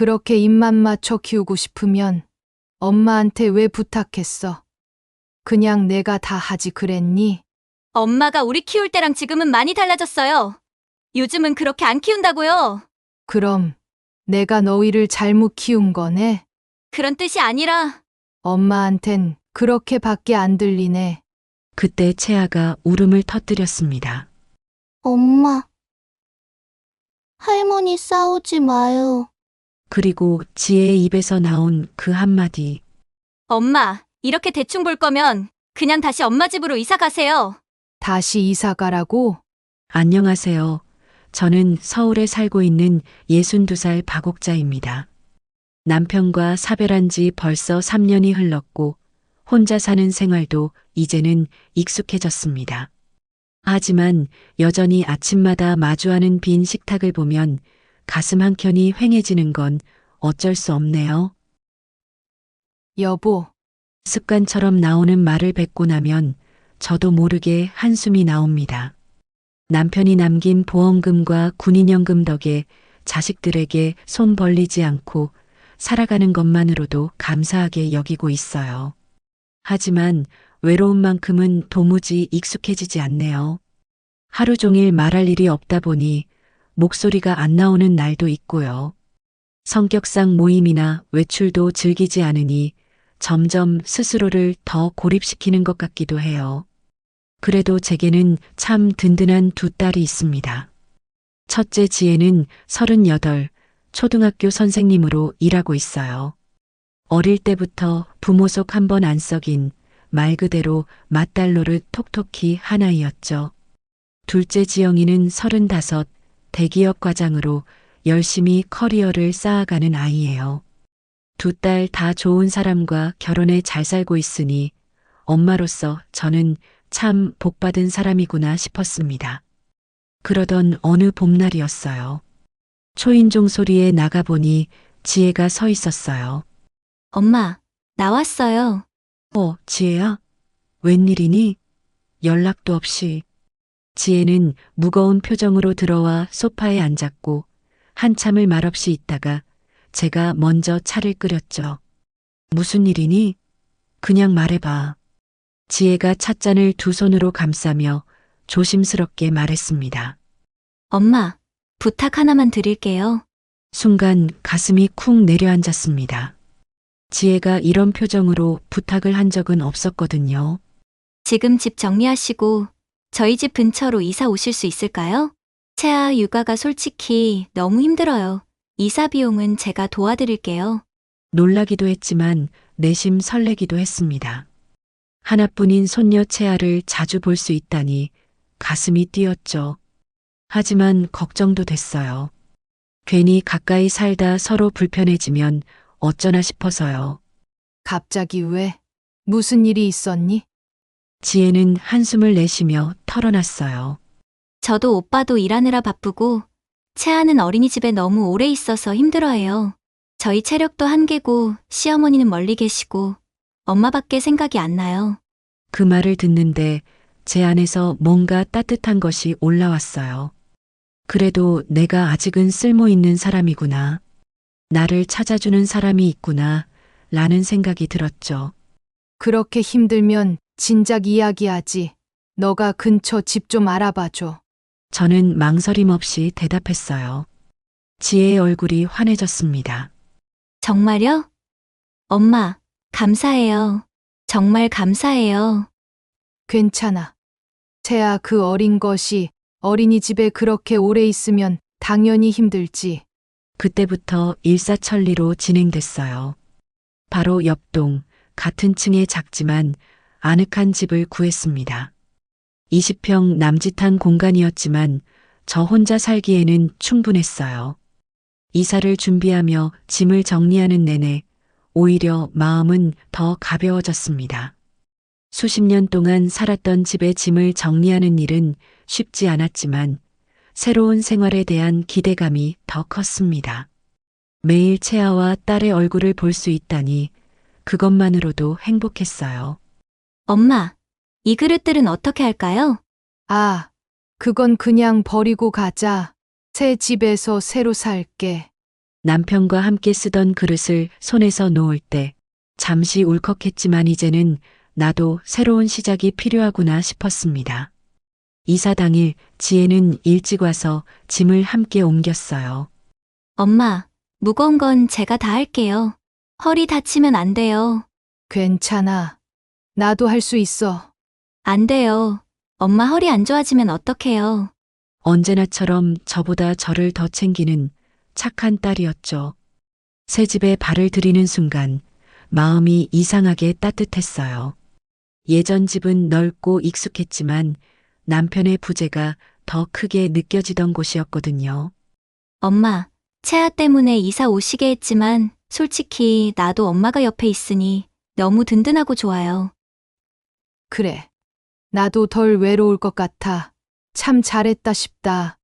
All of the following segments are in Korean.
그렇게 입만 맞춰 키우고 싶으면 엄마한테 왜 부탁했어? 그냥 내가 다 하지 그랬니? 엄마가 우리 키울 때랑 지금은 많이 달라졌어요. 요즘은 그렇게 안 키운다고요. 그럼 내가 너희를 잘못 키운 거네? 그런 뜻이 아니라 엄마한텐 그렇게밖에 안 들리네. 그때 채아가 울음을 터뜨렸습니다. 엄마, 할머니 싸우지 마요. 그리고 지혜의 입에서 나온 그 한마디. 엄마, 이렇게 대충 볼 거면 그냥 다시 엄마 집으로 이사 가세요. 다시 이사 가라고? 안녕하세요. 저는 서울에 살고 있는 62살 박옥자입니다. 남편과 사별한 지 벌써 3년이 흘렀고 혼자 사는 생활도 이제는 익숙해졌습니다. 하지만 여전히 아침마다 마주하는 빈 식탁을 보면 가슴 한켠이 휑해지는 건 어쩔 수 없네요. 여보, 습관처럼 나오는 말을 뱉고 나면 저도 모르게 한숨이 나옵니다. 남편이 남긴 보험금과 군인연금 덕에 자식들에게 손 벌리지 않고 살아가는 것만으로도 감사하게 여기고 있어요. 하지만 외로움만큼은 도무지 익숙해지지 않네요. 하루 종일 말할 일이 없다 보니 목소리가 안 나오는 날도 있고요. 성격상 모임이나 외출도 즐기지 않으니 점점 스스로를 더 고립시키는 것 같기도 해요. 그래도 제게는 참 든든한 두 딸이 있습니다. 첫째 지혜는 38, 초등학교 선생님으로 일하고 있어요. 어릴 때부터 부모 속 한 번 안 썩인 말 그대로 맏딸 노릇 톡톡히 한 아이였죠. 둘째 지영이는 35, 대기업 과장으로 열심히 커리어를 쌓아가는 아이예요. 두 딸 다 좋은 사람과 결혼해 잘 살고 있으니 엄마로서 저는 참 복받은 사람이구나 싶었습니다. 그러던 어느 봄날이었어요. 초인종 소리에 나가보니 지혜가 서 있었어요. 엄마, 나왔어요. 지혜야? 웬일이니? 연락도 없이. 지혜는 무거운 표정으로 들어와 소파에 앉았고 한참을 말없이 있다가 제가 먼저 차를 끓였죠. 무슨 일이니? 그냥 말해봐. 지혜가 찻잔을 두 손으로 감싸며 조심스럽게 말했습니다. 엄마, 부탁 하나만 드릴게요. 순간 가슴이 쿵 내려앉았습니다. 지혜가 이런 표정으로 부탁을 한 적은 없었거든요. 지금 집 정리하시고 저희 집 근처로 이사 오실 수 있을까요? 채아 육아가 솔직히 너무 힘들어요. 이사 비용은 제가 도와드릴게요. 놀라기도 했지만 내심 설레기도 했습니다. 하나뿐인 손녀 채아를 자주 볼 수 있다니 가슴이 뛰었죠. 하지만 걱정도 됐어요. 괜히 가까이 살다 서로 불편해지면 어쩌나 싶어서요. 갑자기 왜? 무슨 일이 있었니? 지혜는 한숨을 내쉬며 털어놨어요. 저도 오빠도 일하느라 바쁘고 채아는 어린이집에 너무 오래 있어서 힘들어해요. 저희 체력도 한계고 시어머니는 멀리 계시고 엄마밖에 생각이 안 나요. 그 말을 듣는데 제 안에서 뭔가 따뜻한 것이 올라왔어요. 그래도 내가 아직은 쓸모 있는 사람이구나. 나를 찾아주는 사람이 있구나. 라는 생각이 들었죠. 그렇게 힘들면 진작 이야기하지. 너가 근처 집 좀 알아봐줘. 저는 망설임 없이 대답했어요. 지혜의 얼굴이 환해졌습니다. 정말요? 엄마, 감사해요. 정말 감사해요. 괜찮아. 채아 그 어린 것이 어린이집에 그렇게 오래 있으면 당연히 힘들지. 그때부터 일사천리로 진행됐어요. 바로 옆동, 같은 층의 작지만 아늑한 집을 구했습니다. 20평 남짓한 공간이었지만 저 혼자 살기에는 충분했어요. 이사를 준비하며 짐을 정리하는 내내 오히려 마음은 더 가벼워졌습니다. 수십 년 동안 살았던 집의 짐을 정리하는 일은 쉽지 않았지만 새로운 생활에 대한 기대감이 더 컸습니다. 매일 채아와 딸의 얼굴을 볼 수 있다니 그것만으로도 행복했어요. 엄마, 이 그릇들은 어떻게 할까요? 아, 그건 그냥 버리고 가자. 새 집에서 새로 살게. 남편과 함께 쓰던 그릇을 손에서 놓을 때 잠시 울컥했지만 이제는 나도 새로운 시작이 필요하구나 싶었습니다. 이사 당일 지혜는 일찍 와서 짐을 함께 옮겼어요. 엄마, 무거운 건 제가 다 할게요. 허리 다치면 안 돼요. 괜찮아. 나도 할 수 있어. 안 돼요. 엄마 허리 안 좋아지면 어떡해요. 언제나처럼 저보다 저를 더 챙기는 착한 딸이었죠. 새 집에 발을 들이는 순간 마음이 이상하게 따뜻했어요. 예전 집은 넓고 익숙했지만 남편의 부재가 더 크게 느껴지던 곳이었거든요. 엄마, 채아 때문에 이사 오시게 했지만 솔직히 나도 엄마가 옆에 있으니 너무 든든하고 좋아요. 그래. 나도 덜 외로울 것 같아. 참 잘했다 싶다.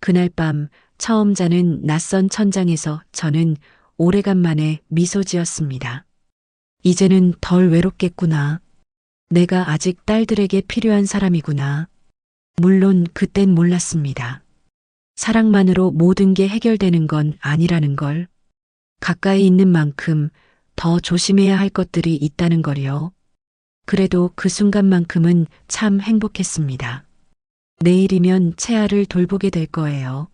그날 밤 처음 자는 낯선 천장에서 저는 오래간만에 미소 지었습니다. 이제는 덜 외롭겠구나. 내가 아직 딸들에게 필요한 사람이구나. 물론 그땐 몰랐습니다. 사랑만으로 모든 게 해결되는 건 아니라는 걸. 가까이 있는 만큼 더 조심해야 할 것들이 있다는 걸요. 그래도 그 순간만큼은 참 행복했습니다. 내일이면 채아를 돌보게 될 거예요.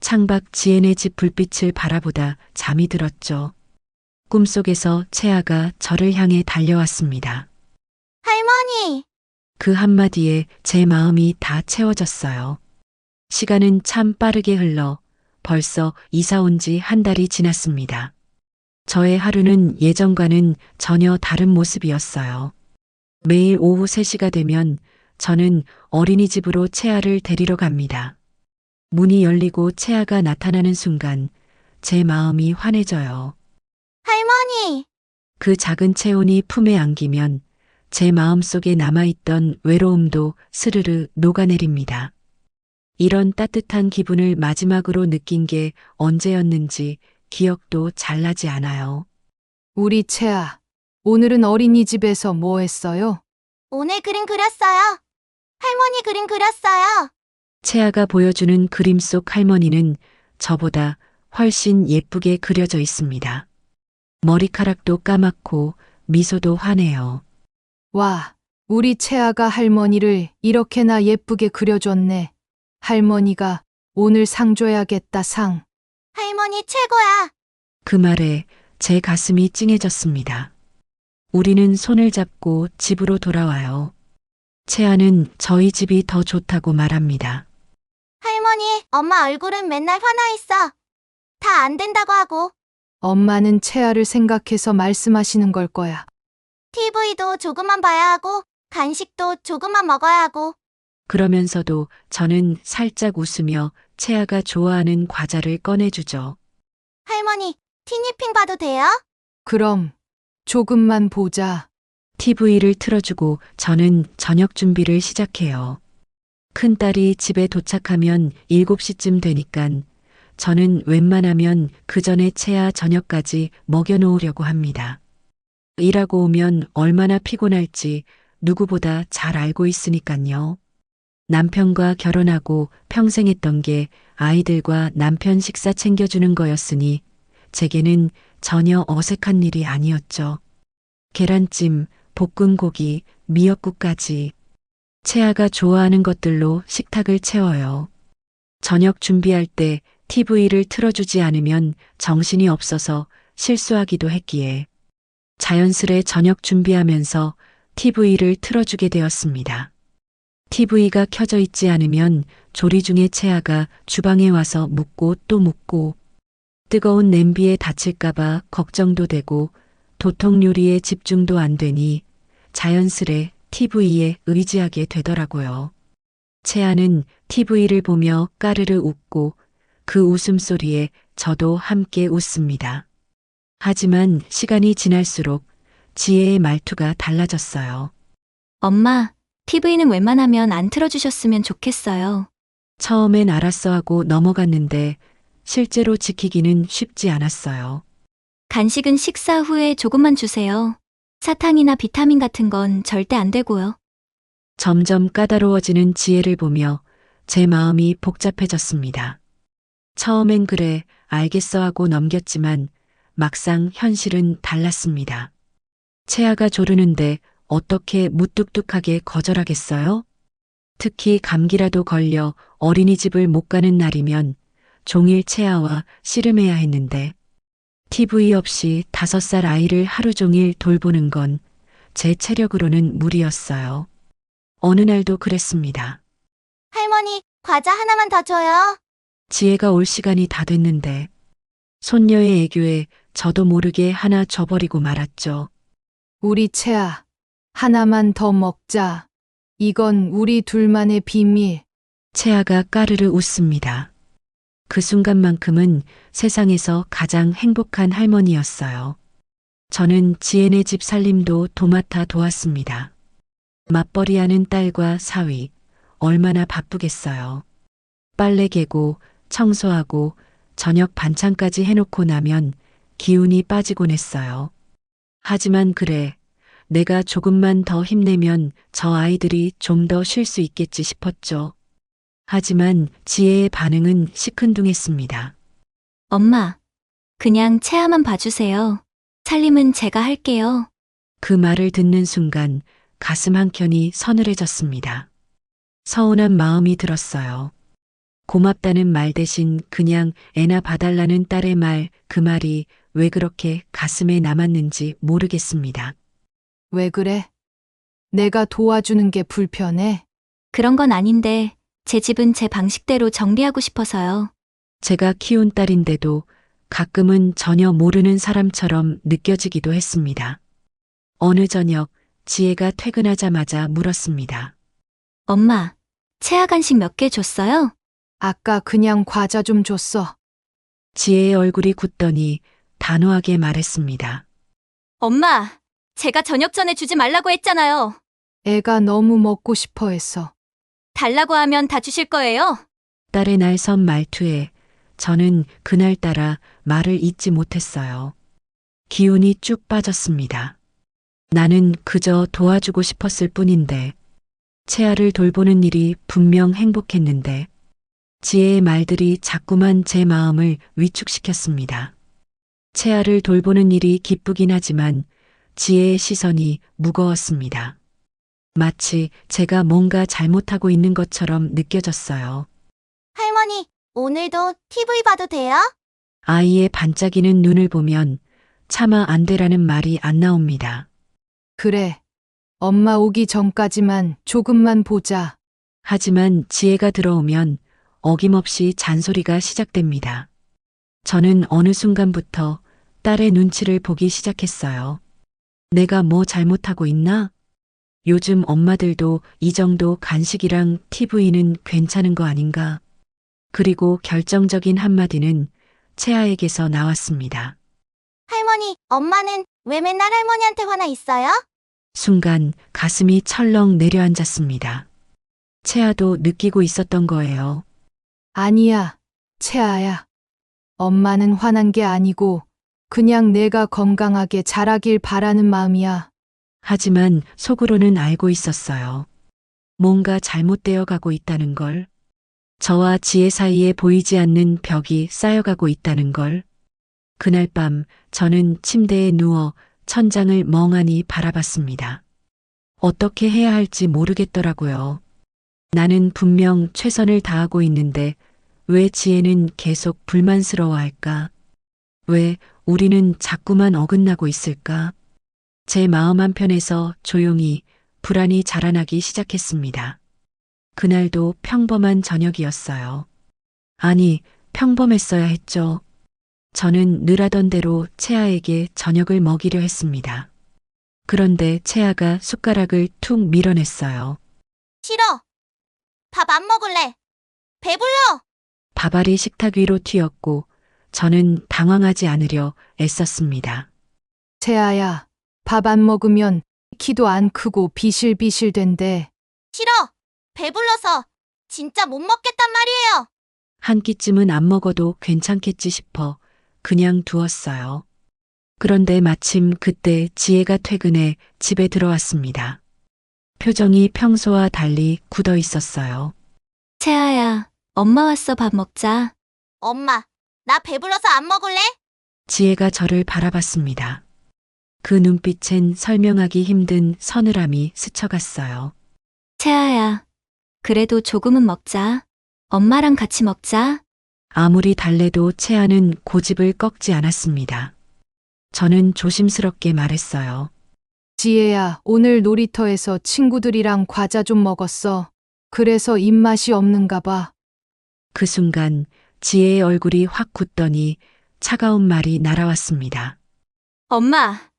창밖 지혜네 집 불빛을 바라보다 잠이 들었죠. 꿈속에서 채아가 저를 향해 달려왔습니다. 할머니! 그 한마디에 제 마음이 다 채워졌어요. 시간은 참 빠르게 흘러 벌써 이사 온 지 한 달이 지났습니다. 저의 하루는 예전과는 전혀 다른 모습이었어요. 매일 오후 3시가 되면 저는 어린이집으로 채아를 데리러 갑니다. 문이 열리고 채아가 나타나는 순간 제 마음이 환해져요. 할머니! 그 작은 체온이 품에 안기면 제 마음속에 남아있던 외로움도 스르르 녹아내립니다. 이런 따뜻한 기분을 마지막으로 느낀 게 언제였는지 기억도 잘 나지 않아요. 우리 채아, 오늘은 어린이집에서 뭐 했어요? 오늘 그림 그렸어요. 할머니 그림 그렸어요. 채아가 보여주는 그림 속 할머니는 저보다 훨씬 예쁘게 그려져 있습니다. 머리카락도 까맣고 미소도 환해요. 와, 우리 채아가 할머니를 이렇게나 예쁘게 그려줬네. 할머니가 오늘 상 줘야겠다, 상. 할머니 최고야. 그 말에 제 가슴이 찡해졌습니다. 우리는 손을 잡고 집으로 돌아와요. 채아는 저희 집이 더 좋다고 말합니다. 할머니, 엄마 얼굴은 맨날 화나 있어. 다 안 된다고 하고. 엄마는 채아를 생각해서 말씀하시는 걸 거야. TV도 조금만 봐야 하고, 간식도 조금만 먹어야 하고. 그러면서도 저는 살짝 웃으며 채아가 좋아하는 과자를 꺼내주죠. 할머니, 티니핑 봐도 돼요? 그럼 조금만 보자. TV를 틀어주고 저는 저녁 준비를 시작해요. 큰딸이 집에 도착하면 7시쯤 되니깐 저는 웬만하면 그 전에 채아 저녁까지 먹여놓으려고 합니다. 일하고 오면 얼마나 피곤할지 누구보다 잘 알고 있으니깐요. 남편과 결혼하고 평생 했던 게 아이들과 남편 식사 챙겨주는 거였으니 제게는 전혀 어색한 일이 아니었죠. 계란찜, 볶은 고기, 미역국까지 채아가 좋아하는 것들로 식탁을 채워요. 저녁 준비할 때 TV를 틀어주지 않으면 정신이 없어서 실수하기도 했기에 자연스레 저녁 준비하면서 TV를 틀어주게 되었습니다. TV가 켜져 있지 않으면 조리 중에 채아가 주방에 와서 묻고 또 묻고 뜨거운 냄비에 다칠까봐 걱정도 되고 도통 요리에 집중도 안 되니 자연스레 TV에 의지하게 되더라고요. 채아는 TV를 보며 까르르 웃고 그 웃음소리에 저도 함께 웃습니다. 하지만 시간이 지날수록 지혜의 말투가 달라졌어요. 엄마, TV는 웬만하면 안 틀어주셨으면 좋겠어요. 처음엔 알았어 하고 넘어갔는데 실제로 지키기는 쉽지 않았어요. 간식은 식사 후에 조금만 주세요. 사탕이나 비타민 같은 건 절대 안 되고요. 점점 까다로워지는 지혜를 보며 제 마음이 복잡해졌습니다. 처음엔 그래, 알겠어 하고 넘겼지만 막상 현실은 달랐습니다. 채아가 조르는데 어떻게 무뚝뚝하게 거절하겠어요? 특히 감기라도 걸려 어린이집을 못 가는 날이면 종일 채아와 씨름해야 했는데 TV 없이 5살 아이를 하루 종일 돌보는 건 제 체력으로는 무리였어요. 어느 날도 그랬습니다. 할머니, 과자 하나만 더 줘요. 지혜가 올 시간이 다 됐는데 손녀의 애교에 저도 모르게 하나 줘버리고 말았죠. 우리 채아, 하나만 더 먹자. 이건 우리 둘만의 비밀. 채아가 까르르 웃습니다. 그 순간만큼은 세상에서 가장 행복한 할머니였어요. 저는 지혜네 집 살림도 도맡아 도왔습니다. 맞벌이하는 딸과 사위, 얼마나 바쁘겠어요. 빨래 개고, 청소하고, 저녁 반찬까지 해놓고 나면 기운이 빠지곤 했어요. 하지만 그래, 내가 조금만 더 힘내면 저 아이들이 좀 더 쉴 수 있겠지 싶었죠. 하지만 지혜의 반응은 시큰둥했습니다. 엄마, 그냥 채아만 봐주세요. 살림은 제가 할게요. 그 말을 듣는 순간 가슴 한켠이 서늘해졌습니다. 서운한 마음이 들었어요. 고맙다는 말 대신 그냥 애나 봐달라는 딸의 말, 그 말이 왜 그렇게 가슴에 남았는지 모르겠습니다. 왜 그래? 내가 도와주는 게 불편해? 그런 건 아닌데 제 집은 제 방식대로 정리하고 싶어서요. 제가 키운 딸인데도 가끔은 전혀 모르는 사람처럼 느껴지기도 했습니다. 어느 저녁 지혜가 퇴근하자마자 물었습니다. 엄마, 채아 간식 몇 개 줬어요? 아까 그냥 과자 좀 줬어. 지혜의 얼굴이 굳더니 단호하게 말했습니다. 엄마, 제가 저녁 전에 주지 말라고 했잖아요. 애가 너무 먹고 싶어 했어. 달라고 하면 다 주실 거예요? 딸의 날선 말투에 저는 그날따라 말을 잇지 못했어요. 기운이 쭉 빠졌습니다. 나는 그저 도와주고 싶었을 뿐인데, 채아를 돌보는 일이 분명 행복했는데, 지혜의 말들이 자꾸만 제 마음을 위축시켰습니다. 채아를 돌보는 일이 기쁘긴 하지만 지혜의 시선이 무거웠습니다. 마치 제가 뭔가 잘못하고 있는 것처럼 느껴졌어요. 할머니, 오늘도 TV 봐도 돼요? 아이의 반짝이는 눈을 보면 차마 안 되라는 말이 안 나옵니다. 그래. 엄마 오기 전까지만 조금만 보자. 하지만 지혜가 들어오면 어김없이 잔소리가 시작됩니다. 저는 어느 순간부터 딸의 눈치를 보기 시작했어요. 내가 뭐 잘못하고 있나? 요즘 엄마들도 이 정도 간식이랑 TV는 괜찮은 거 아닌가? 그리고 결정적인 한마디는 채아에게서 나왔습니다. 할머니, 엄마는 왜 맨날 할머니한테 화나 있어요? 순간 가슴이 철렁 내려앉았습니다. 채아도 느끼고 있었던 거예요. 아니야, 채아야. 엄마는 화난 게 아니고 그냥 내가 건강하게 자라길 바라는 마음이야. 하지만 속으로는 알고 있었어요. 뭔가 잘못되어 가고 있다는 걸. 저와 지혜 사이에 보이지 않는 벽이 쌓여가고 있다는 걸. 그날 밤 저는 침대에 누워 천장을 멍하니 바라봤습니다. 어떻게 해야 할지 모르겠더라고요. 나는 분명 최선을 다하고 있는데 왜 지혜는 계속 불만스러워할까? 왜 우리는 자꾸만 어긋나고 있을까? 제 마음 한편에서 조용히 불안이 자라나기 시작했습니다. 그날도 평범한 저녁이었어요. 아니, 평범했어야 했죠. 저는 늘 하던 대로 채아에게 저녁을 먹이려 했습니다. 그런데 채아가 숟가락을 툭 밀어냈어요. 싫어. 밥 안 먹을래. 배불러. 밥알이 식탁 위로 튀었고 저는 당황하지 않으려 애썼습니다. 채아야, 밥 안 먹으면 키도 안 크고 비실비실 된대. 싫어. 배불러서 진짜 못 먹겠단 말이에요. 한 끼쯤은 안 먹어도 괜찮겠지 싶어 그냥 두었어요. 그런데 마침 그때 지혜가 퇴근해 집에 들어왔습니다. 표정이 평소와 달리 굳어 있었어요. 채아야, 엄마 왔어. 밥 먹자. 엄마, 나 배불러서 안 먹을래? 지혜가 저를 바라봤습니다. 그 눈빛엔 설명하기 힘든 서늘함이 스쳐갔어요. 채아야, 그래도 조금은 먹자. 엄마랑 같이 먹자. 아무리 달래도 채아는 고집을 꺾지 않았습니다. 저는 조심스럽게 말했어요. 지혜야, 오늘 놀이터에서 친구들이랑 과자 좀 먹었어. 그래서 입맛이 없는가 봐. 그 순간 지혜의 얼굴이 확 굳더니 차가운 말이 날아왔습니다. 엄마,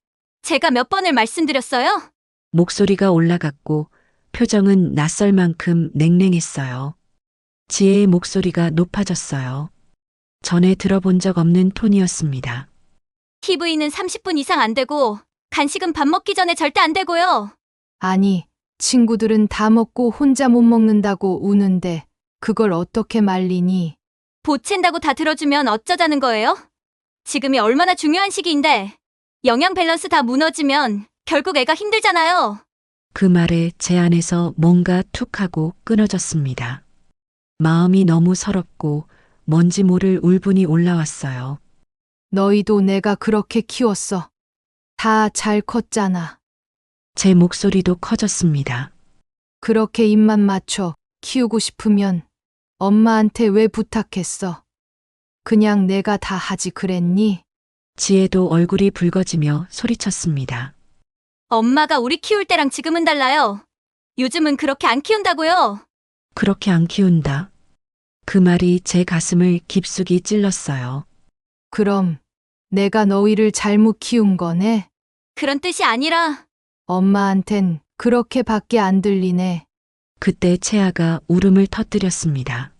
제가 몇 번을 말씀드렸어요? 목소리가 올라갔고 표정은 낯설 만큼 냉랭했어요. 지혜의 목소리가 높아졌어요. 전에 들어본 적 없는 톤이었습니다. TV는 30분 이상 안 되고 간식은 밥 먹기 전에 절대 안 되고요. 아니, 친구들은 다 먹고 혼자 못 먹는다고 우는데 그걸 어떻게 말리니? 보챈다고 다 들어주면 어쩌자는 거예요? 지금이 얼마나 중요한 시기인데 영양 밸런스 다 무너지면 결국 애가 힘들잖아요. 그 말에 제 안에서 뭔가 툭 하고 끊어졌습니다. 마음이 너무 서럽고 뭔지 모를 울분이 올라왔어요. 너희도 내가 그렇게 키웠어. 다 잘 컸잖아. 제 목소리도 커졌습니다. 그렇게 입만 맞춰 키우고 싶으면 엄마한테 왜 부탁했어? 그냥 내가 다 하지 그랬니? 지혜도 얼굴이 붉어지며 소리쳤습니다. 엄마가 우리 키울 때랑 지금은 달라요. 요즘은 그렇게 안 키운다고요. 그렇게 안 키운다. 그 말이 제 가슴을 깊숙이 찔렀어요. 그럼 내가 너희를 잘못 키운 거네? 그런 뜻이 아니라 엄마한텐 그렇게밖에 안 들리네. 그때 채아가 울음을 터뜨렸습니다.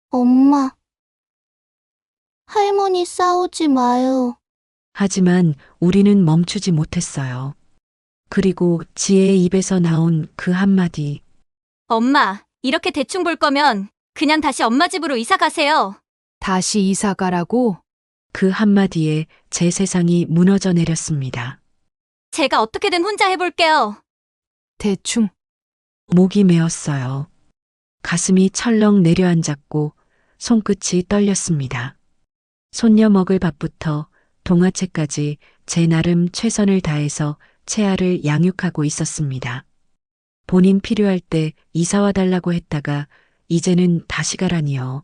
엄마. 할머니 싸우지 마요. 하지만 우리는 멈추지 못했어요. 그리고 지혜의 입에서 나온 그 한마디. 엄마, 이렇게 대충 볼 거면 그냥 다시 엄마 집으로 이사 가세요. 다시 이사 가라고? 그 한마디에 제 세상이 무너져 내렸습니다. 제가 어떻게든 혼자 해볼게요. 대충. 목이 메었어요. 가슴이 철렁 내려앉았고 손끝이 떨렸습니다. 손녀 먹을 밥부터 동화책까지 제 나름 최선을 다해서 채아를 양육하고 있었습니다. 본인 필요할 때 이사와 달라고 했다가 이제는 다시 가라니요.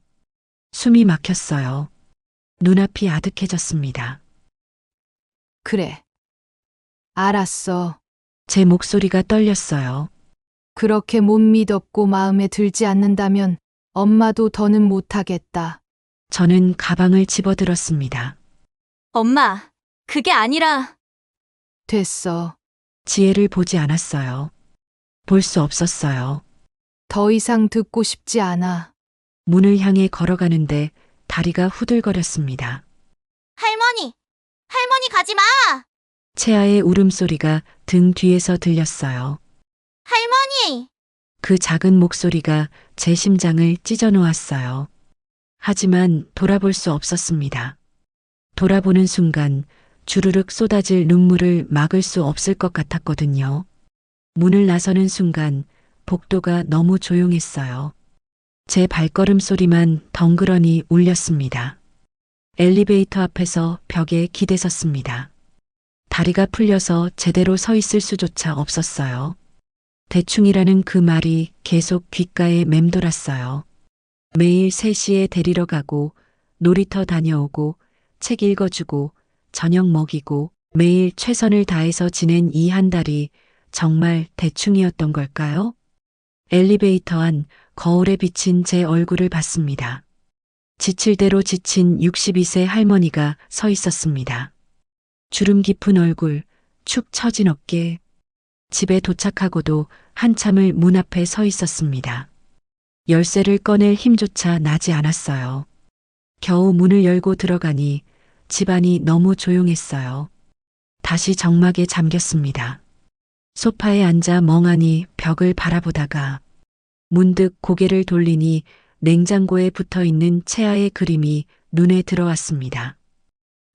숨이 막혔어요. 눈앞이 아득해졌습니다. 그래. 알았어. 제 목소리가 떨렸어요. 그렇게 못 믿었고 마음에 들지 않는다면 엄마도 더는 못하겠다. 저는 가방을 집어들었습니다. 엄마, 그게 아니라 됐어. 지혜를 보지 않았어요. 볼 수 없었어요. 더 이상 듣고 싶지 않아. 문을 향해 걸어가는데 다리가 후들거렸습니다. 할머니. 할머니 가지 마. 채아의 울음소리가 등 뒤에서 들렸어요. 할머니. 그 작은 목소리가 제 심장을 찢어 놓았어요. 하지만 돌아볼 수 없었습니다. 돌아보는 순간 주르륵 쏟아질 눈물을 막을 수 없을 것 같았거든요. 문을 나서는 순간 복도가 너무 조용했어요. 제 발걸음 소리만 덩그러니 울렸습니다. 엘리베이터 앞에서 벽에 기대섰습니다. 다리가 풀려서 제대로 서 있을 수조차 없었어요. 대충이라는 그 말이 계속 귓가에 맴돌았어요. 매일 3시에 데리러 가고 놀이터 다녀오고 책 읽어주고 저녁 먹이고 매일 최선을 다해서 지낸 이 한 달이 정말 대충이었던 걸까요? 엘리베이터 안 거울에 비친 제 얼굴을 봤습니다. 지칠 대로 지친 62세 할머니가 서 있었습니다. 주름 깊은 얼굴, 축 처진 어깨. 집에 도착하고도 한참을 문 앞에 서 있었습니다. 열쇠를 꺼낼 힘조차 나지 않았어요. 겨우 문을 열고 들어가니 집안이 너무 조용했어요. 다시 적막에 잠겼습니다. 소파에 앉아 멍하니 벽을 바라보다가 문득 고개를 돌리니 냉장고에 붙어 있는 채아의 그림이 눈에 들어왔습니다.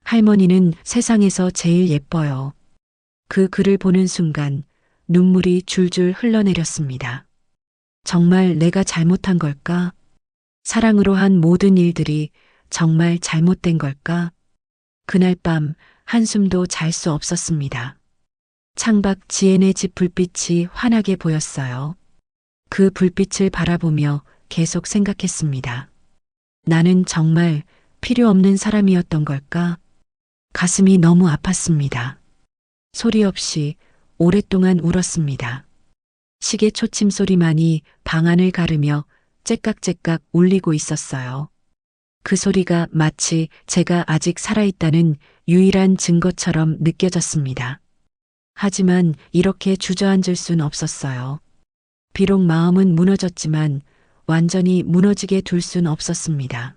할머니는 세상에서 제일 예뻐요. 그 글을 보는 순간 눈물이 줄줄 흘러내렸습니다. 정말 내가 잘못한 걸까? 사랑으로 한 모든 일들이 정말 잘못된 걸까? 그날 밤 한숨도 잘 수 없었습니다. 창밖 지엔의 집 불빛이 환하게 보였어요. 그 불빛을 바라보며 계속 생각했습니다. 나는 정말 필요 없는 사람이었던 걸까? 가슴이 너무 아팠습니다. 소리 없이 오랫동안 울었습니다. 시계 초침 소리만이 방안을 가르며 째깍째깍 울리고 있었어요. 그 소리가 마치 제가 아직 살아있다는 유일한 증거처럼 느껴졌습니다. 하지만 이렇게 주저앉을 순 없었어요. 비록 마음은 무너졌지만 완전히 무너지게 둘 순 없었습니다.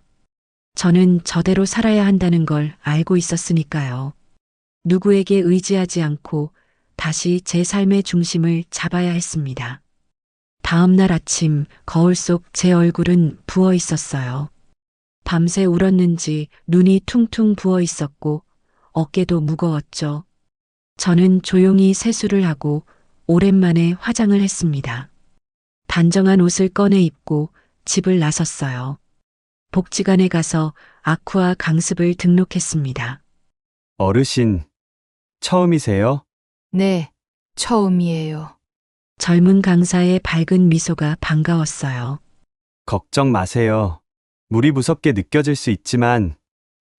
저는 저대로 살아야 한다는 걸 알고 있었으니까요. 누구에게 의지하지 않고 다시 제 삶의 중심을 잡아야 했습니다. 다음 날 아침 거울 속 제 얼굴은 부어 있었어요. 밤새 울었는지 눈이 퉁퉁 부어 있었고 어깨도 무거웠죠. 저는 조용히 세수를 하고 오랜만에 화장을 했습니다. 단정한 옷을 꺼내 입고 집을 나섰어요. 복지관에 가서 아쿠아 강습을 등록했습니다. 어르신, 처음이세요? 네, 처음이에요. 젊은 강사의 밝은 미소가 반가웠어요. 걱정 마세요. 물이 무섭게 느껴질 수 있지만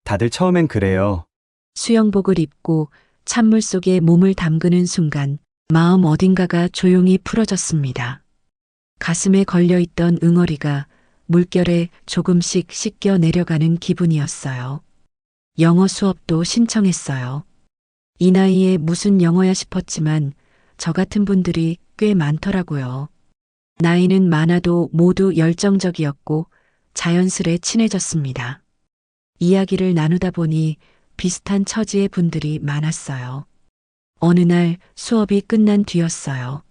다들 처음엔 그래요. 수영복을 입고 찬물 속에 몸을 담그는 순간 마음 어딘가가 조용히 풀어졌습니다. 가슴에 걸려있던 응어리가 물결에 조금씩 씻겨 내려가는 기분이었어요. 영어 수업도 신청했어요. 이 나이에 무슨 영어야 싶었지만 저 같은 분들이 꽤 많더라고요. 나이는 많아도 모두 열정적이었고 자연스레 친해졌습니다. 이야기를 나누다 보니 비슷한 처지의 분들이 많았어요. 어느 날 수업이 끝난 뒤였어요.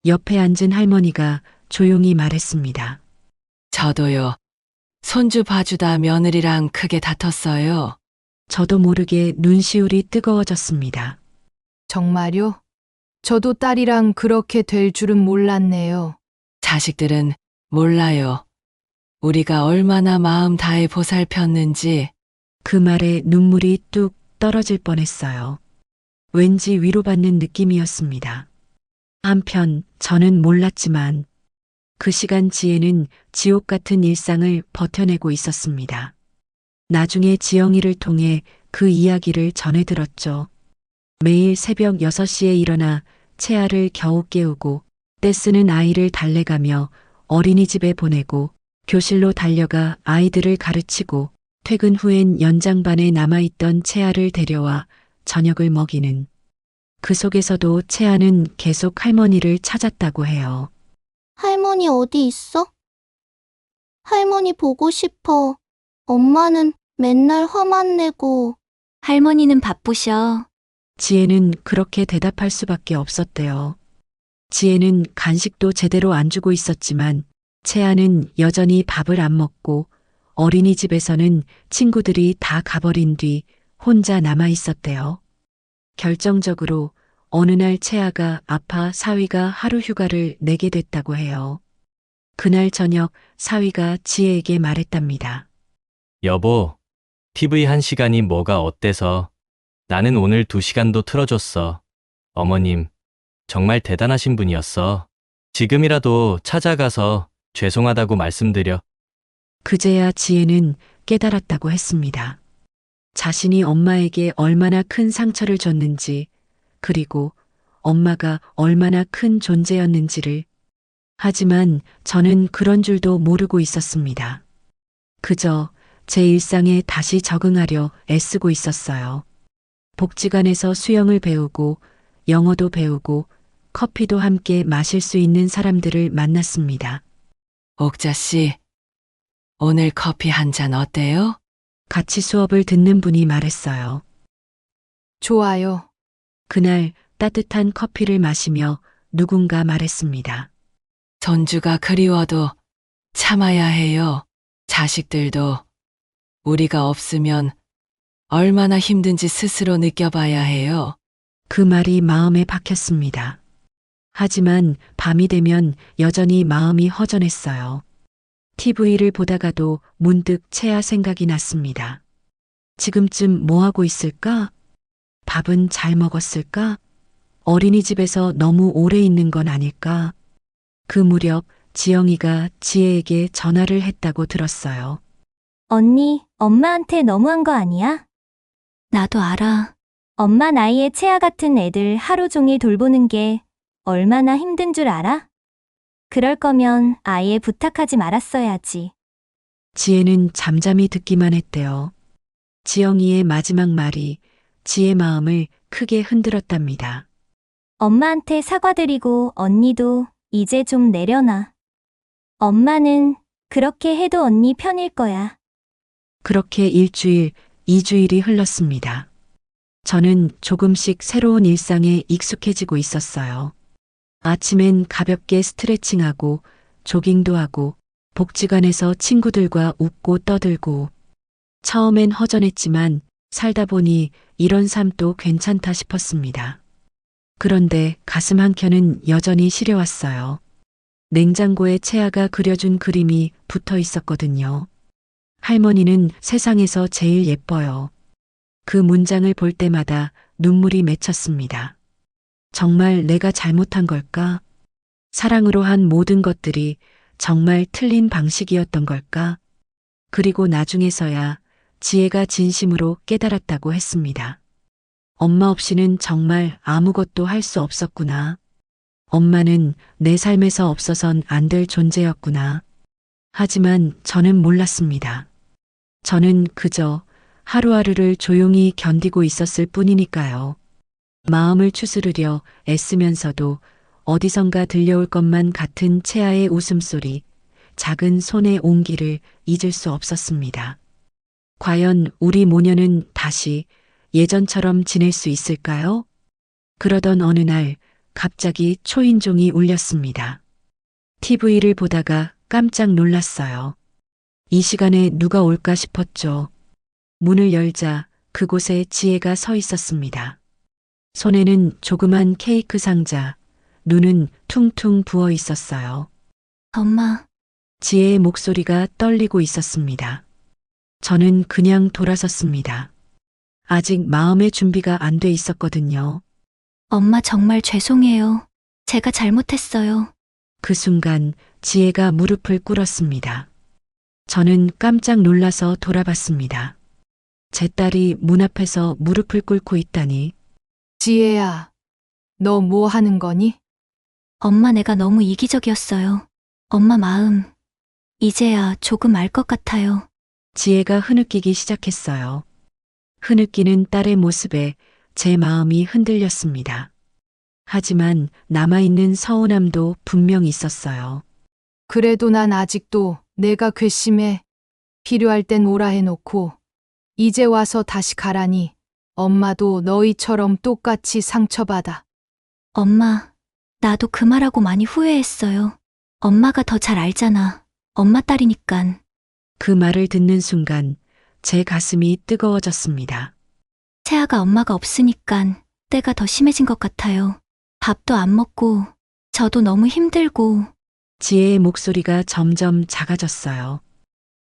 옆에 앉은 할머니가 조용히 말했습니다. 저도요. 손주 봐주다 며느리랑 크게 다퉜어요. 저도 모르게 눈시울이 뜨거워졌습니다. 정말요? 저도 딸이랑 그렇게 될 줄은 몰랐네요. 자식들은 몰라요. 우리가 얼마나 마음 다해 보살폈는지. 그 말에 눈물이 뚝 떨어질 뻔했어요. 왠지 위로받는 느낌이었습니다. 한편 저는 몰랐지만 그 시간 지혜는 지옥 같은 일상을 버텨내고 있었습니다. 나중에 지영이를 통해 그 이야기를 전해 들었죠. 매일 새벽 6시에 일어나 채아를 겨우 깨우고 떼쓰는 아이를 달래가며 어린이집에 보내고 교실로 달려가 아이들을 가르치고 퇴근 후엔 연장반에 남아있던 채아를 데려와 저녁을 먹이는. 그 속에서도 채아는 계속 할머니를 찾았다고 해요. 할머니 어디 있어? 할머니 보고 싶어. 엄마는 맨날 화만 내고. 할머니는 바쁘셔. 지혜는 그렇게 대답할 수밖에 없었대요. 지혜는 간식도 제대로 안 주고 있었지만 채아는 여전히 밥을 안 먹고 어린이집에서는 친구들이 다 가버린 뒤 혼자 남아 있었대요. 결정적으로 어느 날 채아가 아파 사위가 하루 휴가를 내게 됐다고 해요. 그날 저녁 사위가 지혜에게 말했답니다. 여보, TV 1시간이 뭐가 어때서? 나는 오늘 2시간도 틀어줬어. 어머님, 정말 대단하신 분이었어. 지금이라도 찾아가서 죄송하다고 말씀드려. 그제야 지혜는 깨달았다고 했습니다. 자신이 엄마에게 얼마나 큰 상처를 줬는지, 그리고 엄마가 얼마나 큰 존재였는지를. 하지만 저는 그런 줄도 모르고 있었습니다. 그저 제 일상에 다시 적응하려 애쓰고 있었어요. 복지관에서 수영을 배우고 영어도 배우고 커피도 함께 마실 수 있는 사람들을 만났습니다. 옥자 씨, 오늘 커피 한 잔 어때요? 같이 수업을 듣는 분이 말했어요. 좋아요. 그날 따뜻한 커피를 마시며 누군가 말했습니다. 손주가 그리워도 참아야 해요. 자식들도 우리가 없으면 얼마나 힘든지 스스로 느껴봐야 해요. 그 말이 마음에 박혔습니다. 하지만 밤이 되면 여전히 마음이 허전했어요. TV를 보다가도 문득 채아 생각이 났습니다. 지금쯤 뭐 하고 있을까? 밥은 잘 먹었을까? 어린이집에서 너무 오래 있는 건 아닐까? 그 무렵 지영이가 지혜에게 전화를 했다고 들었어요. 언니, 엄마한테 너무한 거 아니야? 나도 알아. 엄마 나이에 채아 같은 애들 하루 종일 돌보는 게 얼마나 힘든 줄 알아? 그럴 거면 아예 부탁하지 말았어야지. 지혜는 잠잠히 듣기만 했대요. 지영이의 마지막 말이 지혜 마음을 크게 흔들었답니다. 엄마한테 사과드리고 언니도 이제 좀 내려놔. 엄마는 그렇게 해도 언니 편일 거야. 그렇게 일주일, 2주일이 흘렀습니다. 저는 조금씩 새로운 일상에 익숙해지고 있었어요. 아침엔 가볍게 스트레칭하고 조깅도 하고 복지관에서 친구들과 웃고 떠들고 처음엔 허전했지만 살다 보니 이런 삶도 괜찮다 싶었습니다. 그런데 가슴 한켠은 여전히 시려왔어요. 냉장고에 채아가 그려준 그림이 붙어 있었거든요. 할머니는 세상에서 제일 예뻐요. 그 문장을 볼 때마다 눈물이 맺혔습니다. 정말 내가 잘못한 걸까? 사랑으로 한 모든 것들이 정말 틀린 방식이었던 걸까? 그리고 나중에서야 지혜가 진심으로 깨달았다고 했습니다. 엄마 없이는 정말 아무것도 할 수 없었구나. 엄마는 내 삶에서 없어선 안 될 존재였구나. 하지만 저는 몰랐습니다. 저는 그저 하루하루를 조용히 견디고 있었을 뿐이니까요. 마음을 추스르려 애쓰면서도 어디선가 들려올 것만 같은 채아의 웃음소리, 작은 손의 온기를 잊을 수 없었습니다. 과연 우리 모녀는 다시 예전처럼 지낼 수 있을까요? 그러던 어느 날 갑자기 초인종이 울렸습니다. TV를 보다가 깜짝 놀랐어요. 이 시간에 누가 올까 싶었죠. 문을 열자 그곳에 지혜가 서 있었습니다. 손에는 조그만 케이크 상자, 눈은 퉁퉁 부어 있었어요. 엄마, 지혜의 목소리가 떨리고 있었습니다. 저는 그냥 돌아섰습니다. 아직 마음의 준비가 안 돼 있었거든요. 엄마 정말 죄송해요. 제가 잘못했어요. 그 순간 지혜가 무릎을 꿇었습니다. 저는 깜짝 놀라서 돌아봤습니다. 제 딸이 문 앞에서 무릎을 꿇고 있다니. 지혜야, 너 뭐 하는 거니? 엄마 내가 너무 이기적이었어요. 엄마 마음, 이제야 조금 알 것 같아요. 지혜가 흐느끼기 시작했어요. 흐느끼는 딸의 모습에 제 마음이 흔들렸습니다. 하지만 남아있는 서운함도 분명 있었어요. 그래도 난 아직도 내가 괘씸해. 필요할 땐 오라 해놓고 이제 와서 다시 가라니 엄마도 너희처럼 똑같이 상처받아. 엄마, 나도 그 말하고 많이 후회했어요. 엄마가 더 잘 알잖아. 엄마 딸이니깐. 그 말을 듣는 순간 제 가슴이 뜨거워졌습니다. 채아가 엄마가 없으니깐 때가 더 심해진 것 같아요. 밥도 안 먹고 저도 너무 힘들고 지혜의 목소리가 점점 작아졌어요.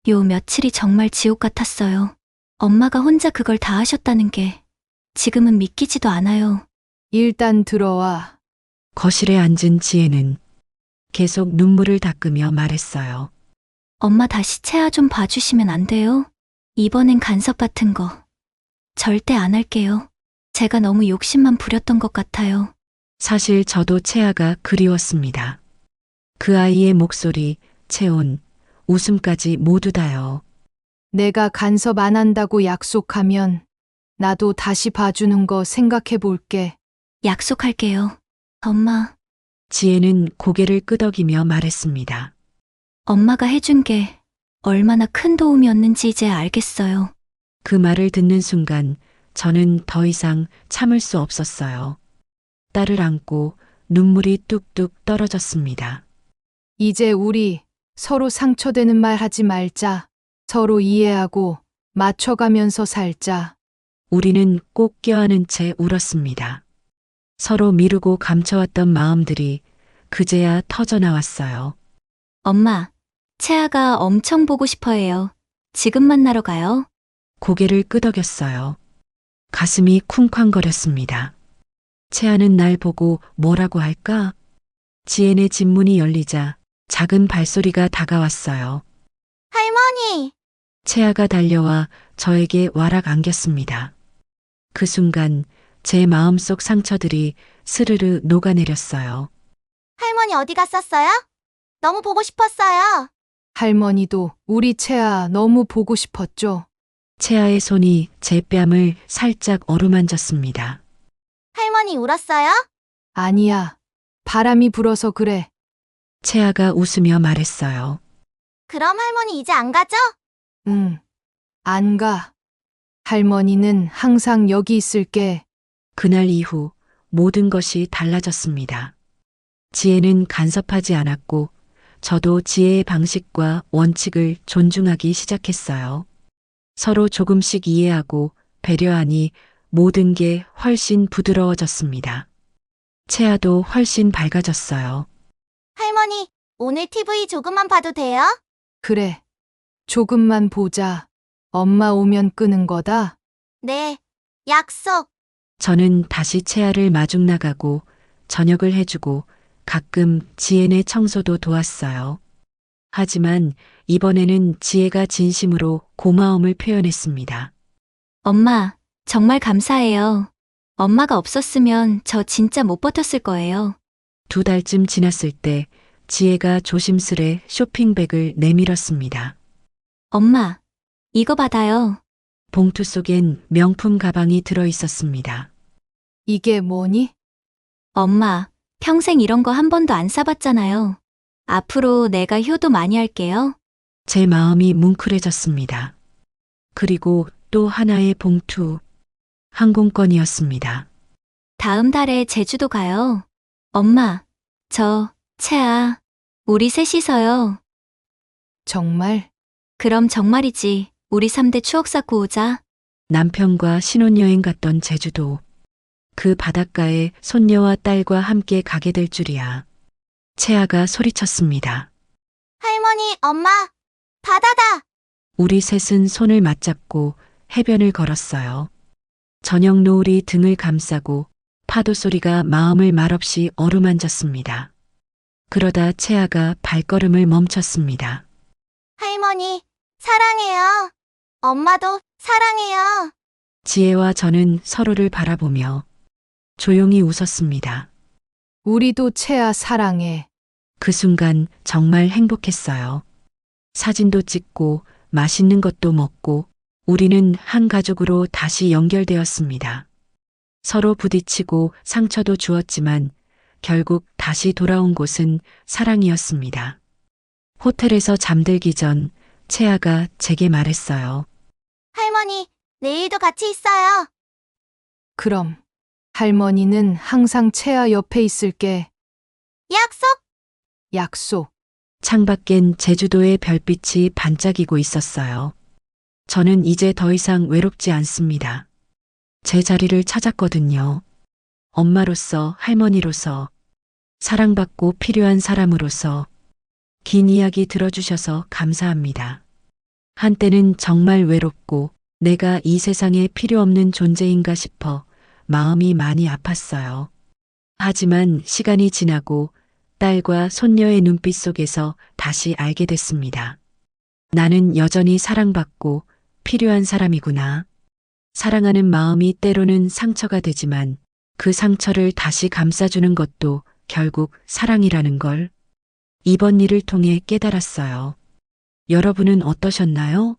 요 며칠이 정말 지옥 같았어요. 엄마가 혼자 그걸 다 하셨다는 게 지금은 믿기지도 않아요. 일단 들어와. 거실에 앉은 지혜는 계속 눈물을 닦으며 말했어요. 엄마 다시 채아 좀 봐주시면 안 돼요? 이번엔 간섭 같은 거 절대 안 할게요. 제가 너무 욕심만 부렸던 것 같아요. 사실 저도 채아가 그리웠습니다. 그 아이의 목소리, 체온, 웃음까지 모두 다요. 내가 간섭 안 한다고 약속하면 나도 다시 봐주는 거 생각해 볼게. 약속할게요. 엄마, 지혜는 고개를 끄덕이며 말했습니다. 엄마가 해준 게 얼마나 큰 도움이었는지 이제 알겠어요. 그 말을 듣는 순간 저는 더 이상 참을 수 없었어요. 딸을 안고 눈물이 뚝뚝 떨어졌습니다. 이제 우리 서로 상처되는 말 하지 말자. 서로 이해하고 맞춰가면서 살자. 우리는 꼭 껴안은 채 울었습니다. 서로 미루고 감춰왔던 마음들이 그제야 터져나왔어요. 엄마, 채아가 엄청 보고 싶어 해요. 지금 만나러 가요. 고개를 끄덕였어요. 가슴이 쿵쾅거렸습니다. 채아는 날 보고 뭐라고 할까? 지엔의 집 문이 열리자 작은 발소리가 다가왔어요. 할머니! 채아가 달려와 저에게 와락 안겼습니다. 그 순간 제 마음속 상처들이 스르르 녹아내렸어요. 할머니 어디 갔었어요? 너무 보고 싶었어요. 할머니도 우리 채아 너무 보고 싶었죠. 채아의 손이 제 뺨을 살짝 어루만졌습니다. 할머니 울었어요? 아니야. 바람이 불어서 그래. 채아가 웃으며 말했어요. 그럼 할머니 이제 안 가죠? 응. 안 가. 할머니는 항상 여기 있을게. 그날 이후 모든 것이 달라졌습니다. 지혜는 간섭하지 않았고 저도 지혜의 방식과 원칙을 존중하기 시작했어요. 서로 조금씩 이해하고 배려하니 모든 게 훨씬 부드러워졌습니다. 채아도 훨씬 밝아졌어요. 할머니, 오늘 TV 조금만 봐도 돼요? 그래. 조금만 보자. 엄마 오면 끄는 거다. 네, 약속. 저는 다시 채아를 마중 나가고 저녁을 해주고 가끔 지혜네 청소도 도왔어요. 하지만 이번에는 지혜가 진심으로 고마움을 표현했습니다. 엄마, 정말 감사해요. 엄마가 없었으면 저 진짜 못 버텼을 거예요. 2달쯤 지났을 때 지혜가 조심스레 쇼핑백을 내밀었습니다. 엄마, 이거 받아요. 봉투 속엔 명품 가방이 들어 있었습니다. 이게 뭐니? 엄마, 평생 이런 거 한 번도 안 사봤잖아요. 앞으로 내가 효도 많이 할게요. 제 마음이 뭉클해졌습니다. 그리고 또 하나의 봉투. 항공권이었습니다. 다음 달에 제주도 가요. 엄마, 저, 채아, 우리 셋이서요. 정말? 그럼 정말이지. 우리 3대 추억 쌓고 오자. 남편과 신혼여행 갔던 제주도. 그 바닷가에 손녀와 딸과 함께 가게 될 줄이야. 채아가 소리쳤습니다. 할머니, 엄마, 바다다! 우리 셋은 손을 맞잡고 해변을 걸었어요. 저녁 노을이 등을 감싸고 파도 소리가 마음을 말없이 어루만졌습니다. 그러다 채아가 발걸음을 멈췄습니다. 할머니, 사랑해요. 엄마도 사랑해요. 지혜와 저는 서로를 바라보며 조용히 웃었습니다. 우리도 채아 사랑해. 그 순간 정말 행복했어요. 사진도 찍고 맛있는 것도 먹고 우리는 한 가족으로 다시 연결되었습니다. 서로 부딪히고 상처도 주었지만 결국 다시 돌아온 곳은 사랑이었습니다. 호텔에서 잠들기 전 채아가 제게 말했어요. 할머니, 내일도 같이 있어요. 그럼 할머니는 항상 채아 옆에 있을게. 약속! 약속. 창밖엔 제주도의 별빛이 반짝이고 있었어요. 저는 이제 더 이상 외롭지 않습니다. 제 자리를 찾았거든요. 엄마로서, 할머니로서, 사랑받고 필요한 사람으로서 긴 이야기 들어주셔서 감사합니다. 한때는 정말 외롭고 내가 이 세상에 필요 없는 존재인가 싶어 마음이 많이 아팠어요. 하지만 시간이 지나고 딸과 손녀의 눈빛 속에서 다시 알게 됐습니다. 나는 여전히 사랑받고 필요한 사람이구나. 사랑하는 마음이 때로는 상처가 되지만 그 상처를 다시 감싸주는 것도 결국 사랑이라는 걸 이번 일을 통해 깨달았어요. 여러분은 어떠셨나요?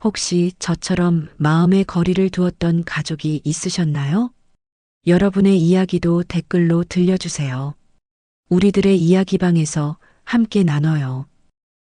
혹시 저처럼 마음의 거리를 두었던 가족이 있으셨나요? 여러분의 이야기도 댓글로 들려주세요. 우리들의 이야기방에서 함께 나눠요.